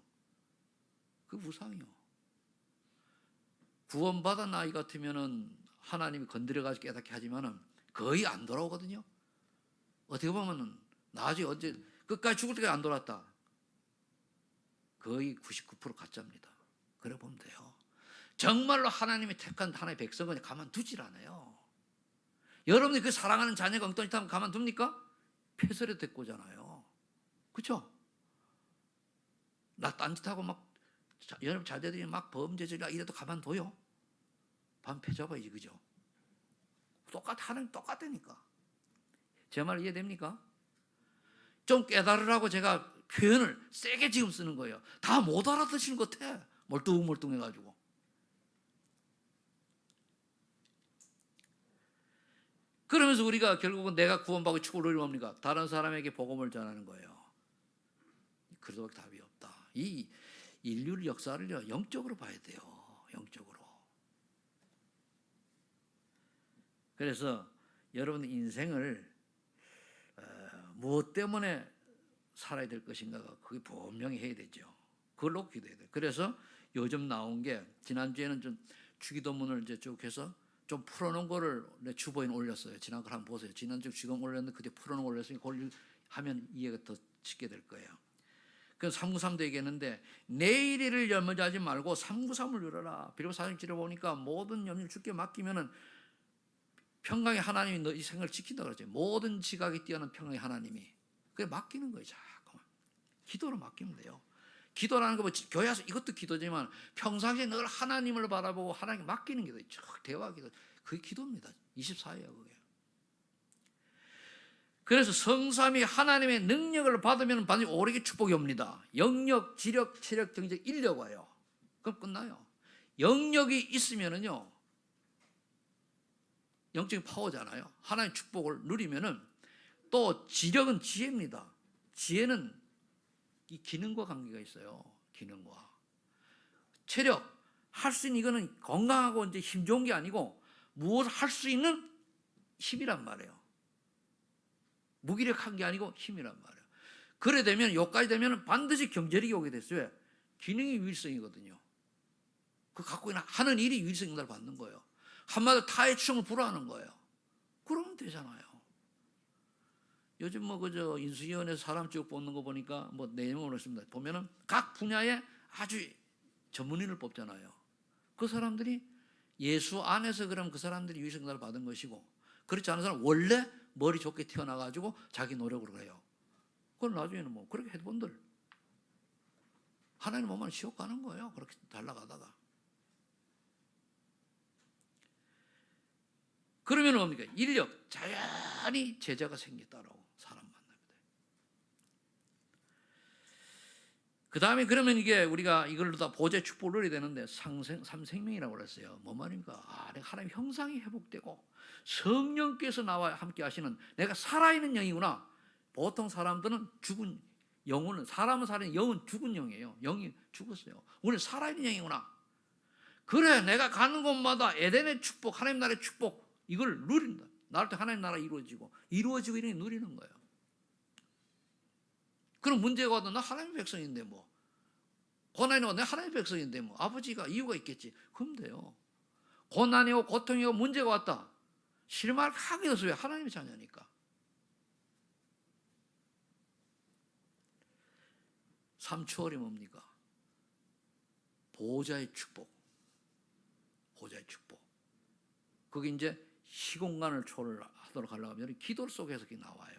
그 무상이요. 구원받은 아이 같으면은 하나님이 건드려가지고 깨닫게 하지만은 거의 안 돌아오거든요. 어떻게 보면은 나중에 언제 끝까지 죽을 때까지 안 돌아왔다. 거의 99% 가짜입니다. 그래 보면 돼요. 정말로 하나님이 택한 하나님의 백성은 가만두질 않아요. 여러분이 그 사랑하는 자녀가 엉뚱한 짓 하면 가만둡니까? 폐설에 데꼬잖아요. 그렇죠? 나 딴짓하고 막 여러분 자녀들이 막 범죄질이라 이래도 가만둬요? 밤 패잡아야지, 그죠? 하나님 똑같다니까. 제 말 이해됩니까? 좀 깨달으라고 제가 표현을 세게 지금 쓰는 거예요. 다 못 알아듣시는 것 같아. 멀뚱멀뚱해가지고. 그러면서 우리가 결국은 내가 구원받고 축복을 누리면 뭡니까? 다른 사람에게 복음을 전하는 거예요. 그래도 답이 없다. 이 인류 역사를요, 영적으로 봐야 돼요. 영적으로. 그래서 여러분 인생을 무엇 때문에 살아야 될 것인가가 그게 분명히 해야 되죠. 그걸 놓고 기도해야 돼요. 그래서 요즘 나온 게 지난주에는 좀 주기도문을 이제 쭉 해서 좀 풀어놓은 거를 내 주보에 올렸어요. 지난 걸 한번 보세요. 지난주 지금 올렸는데 그때 풀어놓은 걸 올렸으니까 그걸 하면 이해가 더 쉽게 될 거예요. 그래서 393도 얘기했는데 내일 일을 염려하지 말고 393을 누려라. 비록 사정지를 보니까 모든 염려를 주께 맡기면은 평강의 하나님이 너희 생을 지킨다 그러죠. 모든 지각이 뛰어난 평강의 하나님이. 그게 맡기는 거예요. 자꾸만. 기도로 맡기면 돼요. 기도라는 거 뭐 교회 와서 이것도 기도지만 평상시에 늘 하나님을 바라보고 하나님께 맡기는 기도, 대화 기도. 그게 기도입니다. 24예요, 그게. 그래서 성삼위 하나님의 능력을 받으면 반드시 오래게 축복이 옵니다. 영력, 지력, 체력, 정적, 인력 와요. 그럼 끝나요. 영력이 있으면은요, 영적인 파워잖아요. 하나님의 축복을 누리면은 또 지력은 지혜입니다. 지혜는 이 기능과 관계가 있어요. 기능과. 체력, 할 수 있는 이거는 건강하고 이제 힘 좋은 게 아니고 무엇을 할 수 있는 힘이란 말이에요. 무기력한 게 아니고 힘이란 말이에요. 그래 되면 여기까지 되면 반드시 경제력이 오게 됐어요. 왜? 기능이 유일성이거든요. 그 갖고 있는 하는 일이 유일성을 받는 거예요. 한마디로 타의 추종을 불허하는 거예요. 그러면 되잖아요. 요즘 뭐 그저 인수위원회에서 사람 쭉 뽑는 거 보니까 뭐 내용을 했습니다. 보면은 각 분야에 아주 전문인을 뽑잖아요. 그 사람들이 예수 안에서 그럼 그 사람들이 유일성을 받은 것이고, 그렇지 않은 사람은 원래 머리 좋게 태어나가지고 자기 노력으로 해요. 그걸 나중에는 뭐 그렇게 해본들 하나님 오면 지옥 가는 거예요. 그렇게 달라가다가. 그러면 뭡니까? 인력, 자연히 제자가 생겼다라고 사람 만납니다. 그 다음에 그러면 이게 우리가 이걸로 다 보좌의 축복을 누려야 되는데 삼생명이라고 그랬어요. 뭔 말입니까? 내가 하나님 형상이 회복되고 성령께서 나와 함께 하시는 내가 살아있는 영이구나. 보통 사람들은 죽은 영혼은, 사람은 살아있는 영은 죽은 영이에요. 영이 죽었어요. 우리는 살아있는 영이구나. 그래, 내가 가는 곳마다 에덴의 축복, 하나님 나라의 축복, 이걸 누린다. 나를 때 하나님 나라 이루어지고 이렇게 누리는 거예요. 그럼 문제가 와도 나 하나님의 백성인데 뭐, 고난이 와도 내 하나님의 백성인데 뭐, 아버지가 이유가 있겠지. 그럼 돼요. 고난이 오고 고통이 오고 문제가 왔다. 실망을 하게 돼서 왜? 하나님의 자녀니까. 3초월이 뭡니까? 보호자의 축복. 보호자의 축복. 그게 이제 시공간을 초월하도록 하려고 하면 기도 속에서 그게 나와요.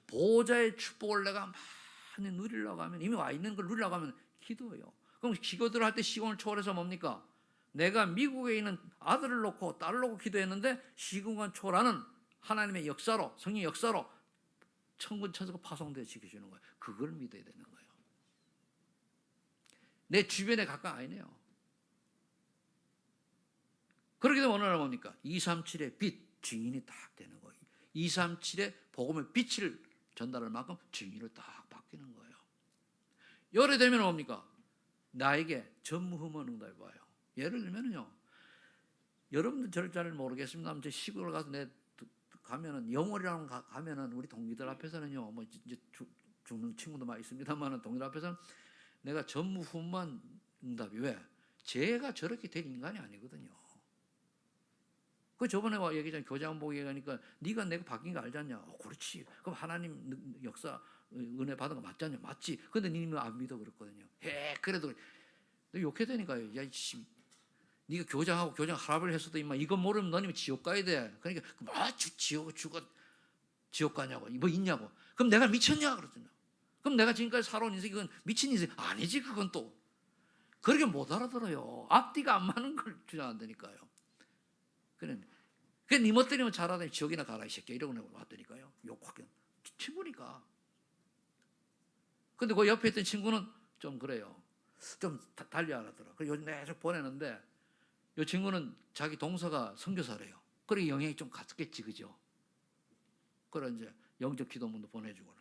보호자의 축복을 내가 많이 누리려고 하면, 이미 와 있는 걸 누리려고 하면 기도예요. 그럼 기도를 할 때 시공을 초월해서 뭡니까? 내가 미국에 있는 아들을 놓고 딸을 놓고 기도했는데 시공간 초월하는 하나님의 역사로, 성령의 역사로 천군 천사가 파송되어 지켜주는 거예요. 그걸 믿어야 되는 거예요. 내 주변에 가까이 아니네요. 그렇게 되면 어느 날 뭡니까? 237의 빛, 증인이 딱 되는 거예요. 237의 복음의 빛을 전달할 만큼 증인으로 딱 바뀌는 거예요. 요래 되면 뭡니까? 나에게 전무후무한 응답이 와요. 예를 들면요, 여러분들 저를 잘 모르겠습니다만 저 시골 가서 가면은 영월이라고 가면은 우리 동기들 앞에서는요, 뭐 이제 죽는 친구도 많이 있습니다만은 동기들 앞에서는 내가 전무후무한 응답이 왜? 제가 저렇게 될 인간이 아니거든요. 그 저번에 얘기했잖아요. 교장복 얘기하니까 네가 내가 바뀐 거 알지 않냐? 그렇지. 그럼 하나님 역사 은혜 받은 거 맞지 않냐? 맞지. 근데 니는 안 믿어 그랬거든요. 그래도 욕해 되니까요. 야, 씨, 네가 교장하고 교장 하랍을 했어도 임마 이거 모르면 너는 지옥 가야 돼. 그러니까 뭐 지옥 가냐고. 뭐 있냐고. 그럼 내가 미쳤냐 그러잖아요. 그럼 내가 지금까지 살아온 인생이 그건 미친 인생 아니지. 그건 또 그렇게 못 알아들어요. 앞뒤가 안 맞는 걸 주장한다니까요. 그래 네 멋대로면 잘하더니 지옥이나 가라 이 새끼야 이러고 내가 왔다니까요. 욕하게 친구니까. 근데 그 옆에 있던 친구는 좀 그래요. 좀 달리 알아들어. 그래서 요즘 계속 보내는데 이 친구는 자기 동서가 선교사래요. 그래 영향이 좀 갔겠지, 그죠? 그래 이제 영적 기도문도 보내주고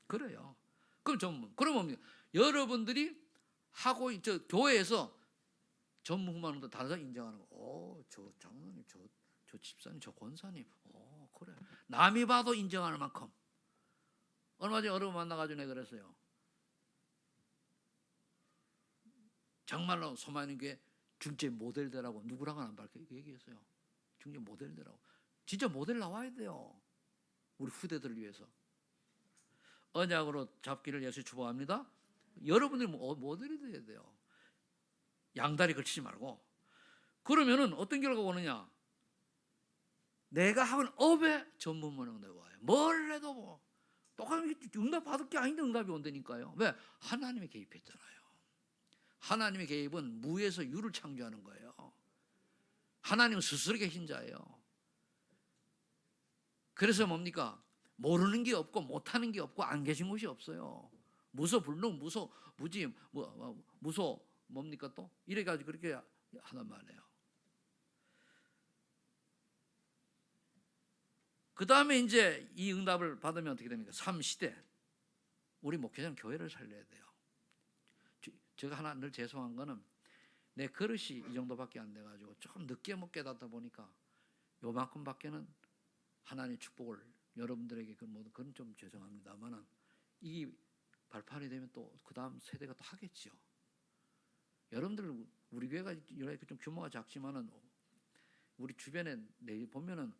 그래요. 그러면 여러분들이 하고 저 교회에서 전무후무한도 다른 사람 인정하는 거. 저 장로님, 저 집사님, 저 권사님, 그래. 남이 봐도 인정하는 만큼. 얼마 전에 여러분 만나가지고 내가 그랬어요. 정말로 소만인교회 중재 모델되라고 누구랑은 안 밝혀 얘기했어요. 중재 모델되라고. 진짜 모델 나와야 돼요. 우리 후대들을 위해서. 언약으로 잡기를 예수 축복합니다. 여러분들이 모델이 돼야 돼요. 양다리 걸치지 말고. 그러면은 어떤 결과가 오느냐? 내가 하는 업에 전문만 응답이 와요. 뭘 해도 뭐 똑같이 응답 받을 게 아닌데 응답이 온다니까요. 왜? 하나님이 개입했잖아요. 하나님의 개입은 무에서 유를 창조하는 거예요. 하나님은 스스로 계신 자예요. 그래서 뭡니까? 모르는 게 없고 못하는 게 없고 안 계신 곳이 없어요. 무소 불능 무지 무소 뭡니까 또? 이래가지고 그렇게 하단 말이에요. 그 다음에 이제 이 응답을 받으면 어떻게 됩니까? 3시대. 우리 목회자는 교회를 살려야 돼요. 제가 하나 늘 죄송한 거는 내 그릇이 이 정도밖에 안 돼가지고 조금 늦게 못 깨닫다 보니까 요만큼밖에는 하나님의 축복을 여러분들에게 그건 좀 죄송합니다만은 이 발판이 되면 또 그 다음 세대가 또 하겠죠. 여러분들 우리 교회가 이렇게 좀 규모가 작지만은 우리 주변에 내 보면은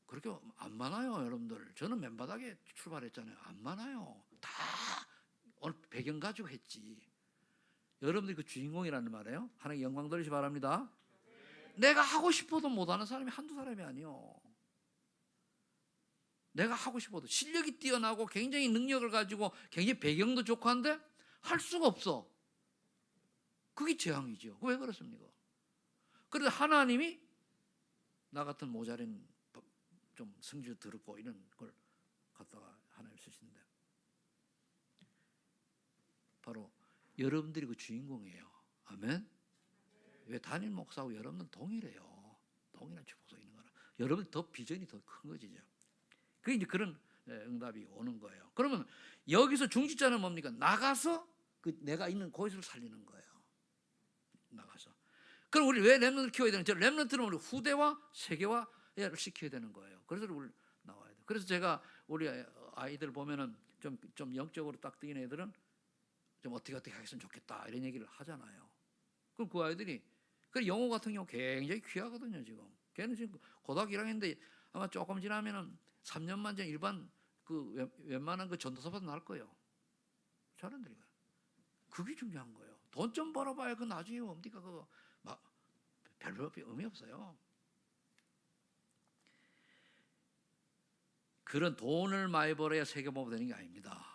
그렇게 안 많아요, 여러분들. 저는 맨바닥에 출발했잖아요. 안 많아요. 다 오늘 배경 가지고 했지. 여러분들이 그 주인공이라는 말이에요. 하나님 영광 돌리시 바랍니다. 내가 하고 싶어도 못하는 사람이 한두 사람이 아니요. 내가 하고 싶어도 실력이 뛰어나고 굉장히 능력을 가지고 굉장히 배경도 좋고 한데 할 수가 없어. 그게 재앙이죠. 왜 그렇습니까? 그래서 하나님이 나 같은 모자른 좀 성질 더럽고 이런 걸 갖다가 하나님 쓰시는데 바로 여러분들이 그 주인공이에요. 아멘. 왜 담임 목사하고 여러분은 동일해요. 동일한 축복이 있는 거라. 여러분 더 비전이 더 큰 거지죠. 그게 이제 그런 응답이 오는 거예요. 그러면 여기서 중직자는 뭡니까? 나가서 그 내가 있는 곳을 살리는 거예요. 나가서. 그럼 우리 왜 렘넌트를 키워야 되는? 저 렘넌트는 우리 후대와 세계화를 시켜야 되는 거예요. 그래서 우리 나와야 돼. 그래서 제가 우리 아이들 보면은 좀 영적으로 딱 뜨인 애들은 좀 어떻게 하겠으면 좋겠다 이런 얘기를 하잖아요. 그럼 그 아이들이 그 영어 같은 경우 굉장히 귀하거든요. 지금 걔는 지금 고등학교 1학년인데 아마 조금 지나면은 3년만 전 일반 그 웬만한 그 전도사보다 나을 거예요. 잘한다니까. 그게 중요한 거예요. 돈 좀 벌어봐야 그 나중에 뭡니까 그거 막 별로 의미 없어요. 그런 돈을 많이 벌어야 세계보험이 되는 게 아닙니다.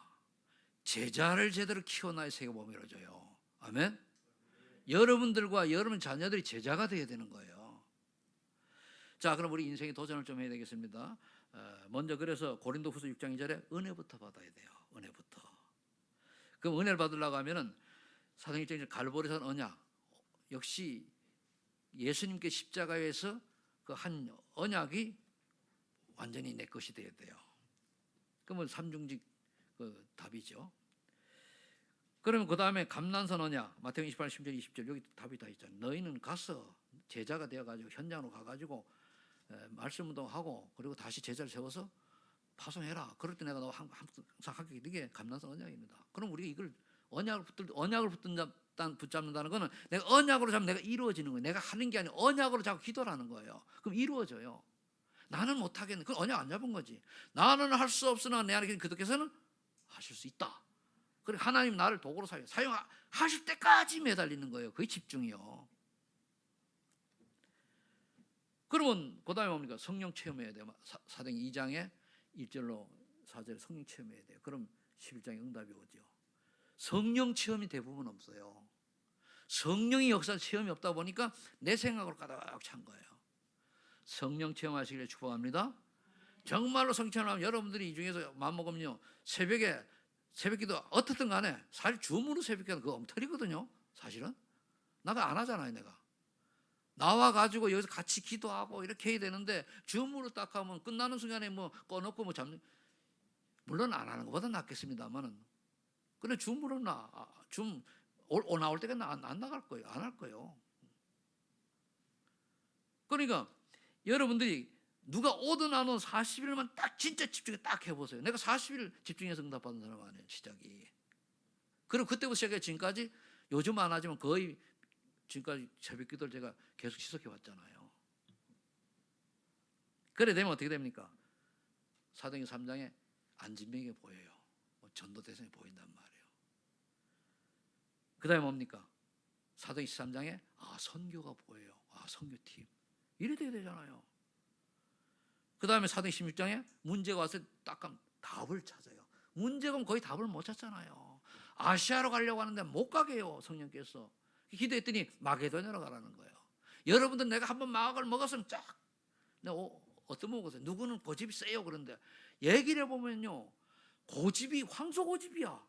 제자를 제대로 키워놔야 세계보험이 이루어져요. 아멘. 여러분들과 여러분 자녀들이 제자가 되어야 되는 거예요. 자, 그럼 우리 인생에 도전을 좀 해야 되겠습니다. 먼저 그래서 고린도후서 6장 2절에 은혜부터 받아야 돼요. 은혜부터. 그럼 은혜를 받으려고 하면은 사도행 1장 갈보리산 언약 역시 예수님께 십자가에서 그 한 언약이 완전히 내 것이 돼야 돼요. 그러면 삼중직 그 답이죠. 그러면 그 다음에 감난선 언약 마태복음 28, 10절 20절 여기 답이 다 있잖아요. 너희는 가서 제자가 되어가지고 현장으로 가가지고 말씀 운동하고 그리고 다시 제자를 세워서 파송해라. 그럴 때 내가 너 항상 하게 이게 감난선 언약입니다. 그럼 우리가 이걸 언약을 붙잡는다는 거는 내가 언약으로 잡으면 내가 이루어지는 거예요. 내가 하는 게 아니라 언약으로 잡고 기도라는 거예요. 그럼 이루어져요. 나는 못하겠네. 그건 언약 안 잡은 거지. 나는 할 수 없으나 내 안에 그분께서는 하실 수 있다. 그래 하나님 나를 도구로 사용하실 때까지 매달리는 거예요. 그게 집중이요. 그러면 그 다음에 뭡니까? 성령 체험해야 돼요. 사도행 2장에 1절로 4절에 성령 체험해야 돼요. 그럼 11장에 응답이 오죠. 성령 체험이 대부분 없어요. 성령이 역사 체험이 없다 보니까 내 생각으로 가득 찬 거예요. 성령 체험하시기를 축복합니다. 정말로 성령 체험하면 여러분들이 이 중에서 마음먹으면요 새벽에 새벽기도 어떻든 간에 사실 줌으로 새벽기도 그거 엉터리거든요. 사실은 나가 안 하잖아요. 내가 나와가지고 여기서 같이 기도하고 이렇게 해야 되는데 줌으로 딱 하면 끝나는 순간에 뭐 꺼놓고 뭐 잡는 물론 안 하는 것보다 낫겠습니다만은 근데 줌으로 나올 때가 안 나갈 거예요. 안 할 거예요. 그러니까 여러분들이 누가 오든 안 오든 40일만 딱 진짜 집중해 딱 해보세요. 내가 40일 집중해서 응답받은 사람 아니에요. 시작이. 그리고 그때부터 시작해 지금까지 요즘 안 하지만 거의 지금까지 새벽 기도를 제가 계속 지속해 왔잖아요. 그래 되면 어떻게 됩니까? 사도행전 3장에 안진뱅이가 보여요. 전도 대상이 보인단 말이에요. 그 다음에 뭡니까? 사도행전 13장에 선교가 보여요. 선교팀. 이래 돼야 되잖아요. 그 다음에 사도행전 16장에 문제가 와서 딱 답을 찾아요. 문제가 거의 답을 못 찾잖아요. 아시아로 가려고 하는데 못 가게 해요. 성령께서. 기도했더니 마게도냐로 가라는 거예요. 여러분들 내가 한번 마약을 먹었으면 쫙 내가 어떤 먹었어요? 누구는 고집이 세요. 그런데 얘기를 해보면요 고집이 황소 고집이야.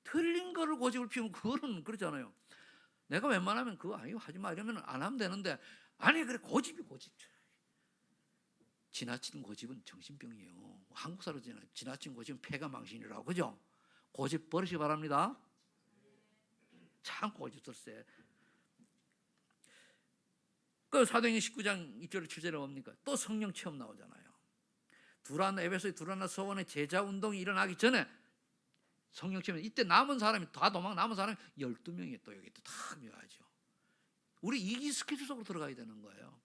틀린 거를 고집을 피우면 그거는 그렇잖아요. 내가 웬만하면 그거 아니고 하지 마 이러면 안 하면 되는데 아니 그래 고집 지나친 고집은 정신병이에요. 한국 사람은 지나친 고집은 폐가 망신이라고 그죠? 고집 버리시 바랍니다. 참 고집스러워. 그 사도행전 19장 2절 7절에 뭡니까? 또 성령 체험 나오잖아요. 에베소의 두란노 서원의 제자 운동이 일어나기 전에 성령 체험 이때 남은 사람이 다 남은 사람이 12명이 또 여기 또 다 모여야죠. 우리 이기 스케줄 속으로 들어가야 되는 거예요.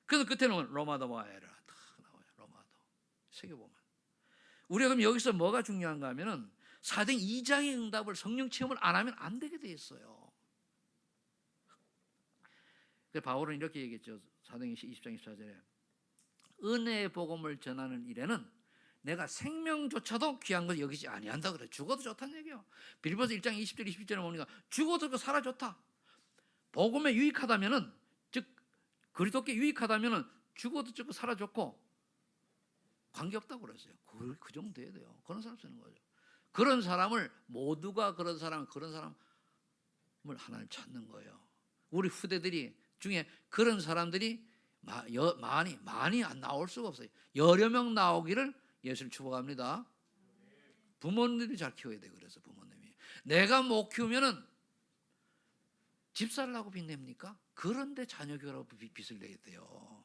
그래서 끝에는 로마도 와해라 다 나와요. 로마도 새겨보면 우리가 그럼 여기서 뭐가 중요한가 하면은 사도행전 2장의 응답을 성령 체험을 안 하면 안 되게 돼 있어요. 그래서 바울은 이렇게 얘기했죠. 사도행전 20장 24절에 은혜의 복음을 전하는 일에는 내가 생명조차도 귀한 걸 여기지 아니한다 그래. 죽어도 좋다는 얘기예요. 빌립보서 1장 20절 21절에 보니까 죽어도 살아 좋다. 복음에 유익하다면은 즉 그리스도께 유익하다면은 죽어도 죽고 살아 좋고 관계없다고 그랬어요. 그 정도 돼야 돼요. 그런 사람 쓰는 거죠. 그런 사람을 모두가 그런 사람을 하나님 찾는 거예요. 우리 후대들이 중에 그런 사람들이 많이 안 나올 수가 없어요. 여러 명 나오기를 예수를 축복합니다. 부모님들이 잘 키워야 돼. 그래서 부모님이 내가 못 키우면은 집사를 하고 빚냅니까? 그런데 자녀 교육하고 빚을 내야 돼요.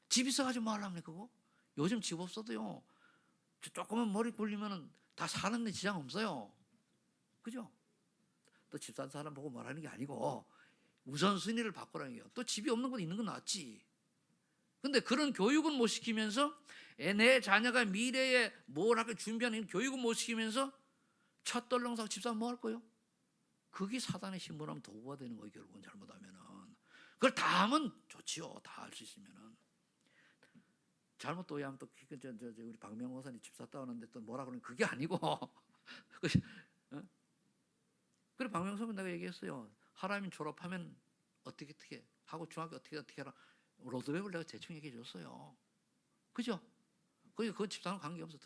집 있어가지고 뭐 하려면 그거? 요즘 집 없어도요 조금만 머리 굴리면은 다 사는데 지장 없어요. 그죠? 또 집 산 사람 보고 말하는 게 아니고 우선순위를 바꾸라는 거예요. 또 집이 없는 곳 있는 건 낫지. 근데 그런 교육은 못 시키면서 내 자녀가 미래에 뭘 하게 준비하는 교육은 못 시키면서 첫 덜렁 사고 집 사면 뭐 할 거예요? 그게 사단의 심부름 도구가 되는 거예요. 결국은 잘못하면은. 그걸 다 하면 좋지요. 다 할 수 있으면은. 잘못 또 하면 또 우리 박명 목사님 집 샀다 오는데 또 뭐라 그러는 그게 아니고. 그래 박명 목사님 내가 얘기했어요. 하라민 졸업하면 어떻게 하고 중학교 어떻게 해라. 로드맵을 내가 대충 얘기해 줬어요. 그죠? 그 집사람 관계없어.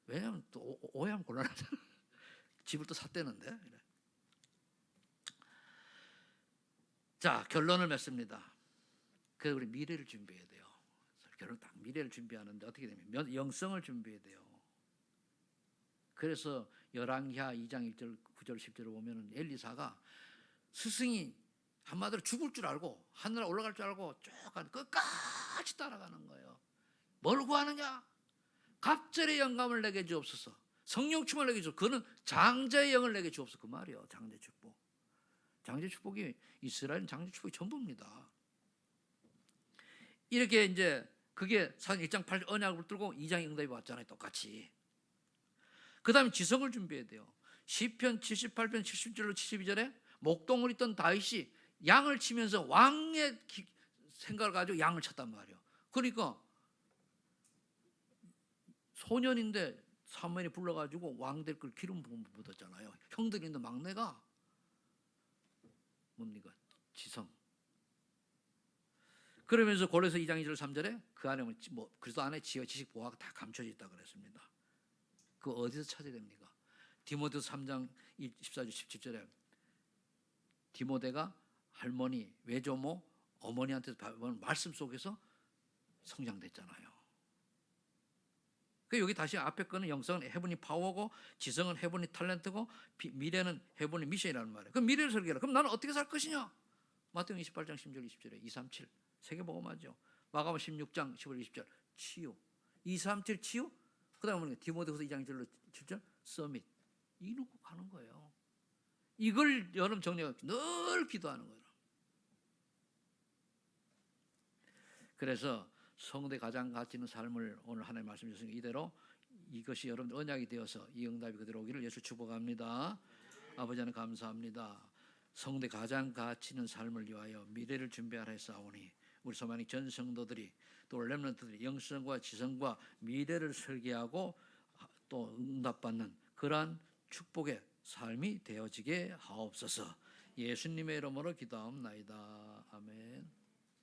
왜냐면 또 오해하면 곤란하잖아. 집을 또 샀대는데. 이래. 자 결론을 맺습니다. 그래서 우리 미래를 준비해야 돼요. 결국 딱 미래를 준비하는데 어떻게 되면 영성을 준비해야 돼요. 그래서 열왕기하 2장 1절 9절 10절을 보면은 엘리사가 스승이 한마디로 죽을 줄 알고 하늘에 올라갈 줄 알고 쭉 끝까지 따라가는 거예요. 뭘 구하느냐? 갑절의 영감을 내게 주옵소서. 성령 충만을 내게 주옵소서. 그는 장자의 영을 내게 주옵소서. 그 말이에요. 장자 축복. 장자 축복이 이스라엘은 장자 축복이 전부입니다. 이렇게 이제 그게 산 1장 8절 언약을 붙들고 2장의 응답이 왔잖아요. 똑같이. 그 다음에 지성을 준비해야 돼요. 시편 78편 70절로 72절에 목동을 있던 다윗이 양을 치면서 왕의 생각을 가지고 양을 쳤단 말이에요. 그러니까 소년인데 사무엘이 불러가지고 왕 될 걸 기름 부음 묻었잖아요. 형들이 있는 막내가 뭡니까? 지성. 그러면서 고레서 2장 2절 3절에 그 안에 뭐 그리스도 안에 지혜 지식 보화가 다 감춰져 있다 그랬습니다. 그 어디서 찾아야 됩니까? 디모데서 3장 14절 17절에 디모데가 할머니, 외조모, 어머니한테 받은 말씀 속에서 성장됐잖아요. 그 여기 다시 앞에 거는 영성은 헤븐리 파워고 지성은 헤븐리 탤런트고 미래는 헤븐리 미션이라는 말이에요. 그럼 미래를 설계하라. 그럼 나는 어떻게 살 것이냐? 마태복음 28장 10절 20절에 237 세계복음하죠. 마가복음 16장 15절 20절 치유 237 치유. 그 다음에 디모데후서 2장 1절로 7절 서밋 이놓고 가는 거예요. 이걸 여러분 정리하고 늘 기도하는 거예요. 그래서 성도의 가장 가치 있는 삶을 오늘 하나님 말씀 주셨으니까 이대로 이것이 여러분들 언약이 되어서 이 응답이 그대로 오기를 예수 축복합니다. 아버지 하나님 감사합니다. 성도의 가장 가치 있는 삶을 위하여 미래를 준비하라 했사오니 우리 소망이 전 성도들이 또 렘넌트들이 영성과 지성과 미래를 설계하고 또 응답받는 그러한 축복의 삶이 되어지게 하옵소서. 예수님의 이름으로 기도하옵나이다.